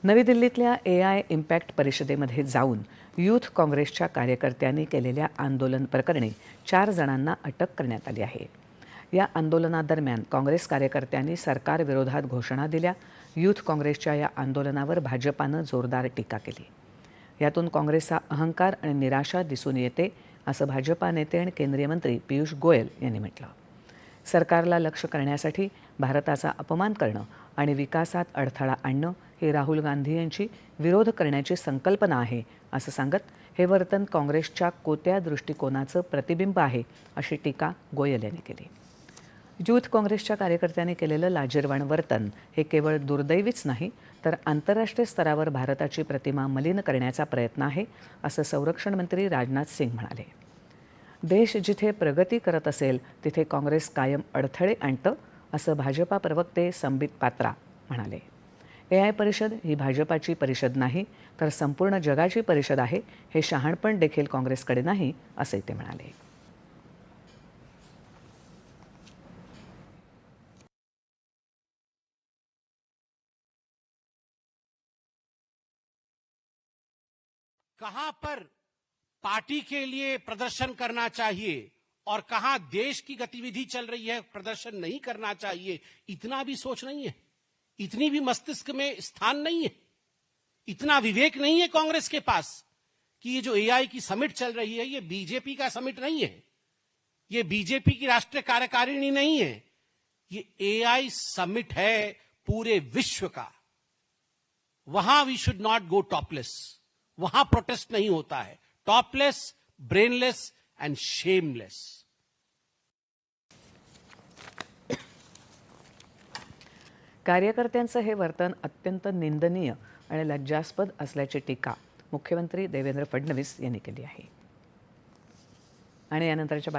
नवी दिल्लीतल्या AI impact परिषदेमध्ये जाऊन यूथ काँग्रेसच्या कार्यकर्त्यांनी केलेल्या आंदोलन प्रकरणी 4 जणांना अटक करण्यात आली आहे. या आंदोलनादरम्यान काँग्रेस कार्यकर्त्यांनी सरकारविरोधात घोषणा दिल्या. यूथ काँग्रेसच्या या आंदोलनावर भाजपानं जोरदार टीका केली. यातून काँग्रेसचा अहंकार आणि निराशा दिसून येते, असं भाजपा नेते आणि केंद्रीय मंत्री पियुष गोयल यांनी म्हटलं. सरकारला लक्ष्य करण्यासाठी भारताचा अपमान करणं आणि विकासात अडथळा आणणं ही राहुल गांधी यांची विरोध करण्याची संकल्पना आहे, असं सांगत हे वर्तन काँग्रेसच्या कोत्या दृष्टिकोनाचं प्रतिबिंब आहे, अशी टीका गोयल यांनी केली. यूथ काँग्रेसच्या कार्यकर्त्यांनी केलेलं लाजिरवाण वर्तन हे केवळ दुर्दैवीच नाही, तर आंतरराष्ट्रीय स्तरावर भारताची प्रतिमा मलिन करण्याचा प्रयत्न आहे, असं संरक्षण मंत्री राजनाथ सिंग म्हणाले. देश जिथे प्रगती करत असेल तिथे काँग्रेस कायम अडथळे आणतं, असं भाजपा प्रवक्ते संबित पात्रा म्हणाले. AI परिषद ही भाजपाची परिषद नाही, तर संपूर्ण जगाची परिषद आहे. हे शहाणपण देखील काँग्रेसकडे नाही, असे ते म्हणाले. कहां पर पार्टी के लिए प्रदर्शन करना चाहिए और कहां देश की गतिविधि चल रही है, प्रदर्शन नहीं करना चाहिए, इतना भी सोच नहीं है, इतनी भी मस्तिष्क में स्थान नहीं है, इतना विवेक नहीं है कांग्रेस के पास कि ये जो AI की समिट चल रही है ये बीजेपी का समिट नहीं है, ये बीजेपी की राष्ट्रीय कार्यकारिणी नहीं है, ये AI समिट है पूरे विश्व का. वहां we should not go topless. वहां प्रोटेस्ट नहीं होता है. Topless, brainless and shameless. कार्यकर्त्यांचं हे वर्तन अत्यंत निंदनीय आणि लज्जास्पद असल्याची टीका मुख्यमंत्री देवेंद्र फडणवीस यांनी केली आहे. आणि यानंतरच्या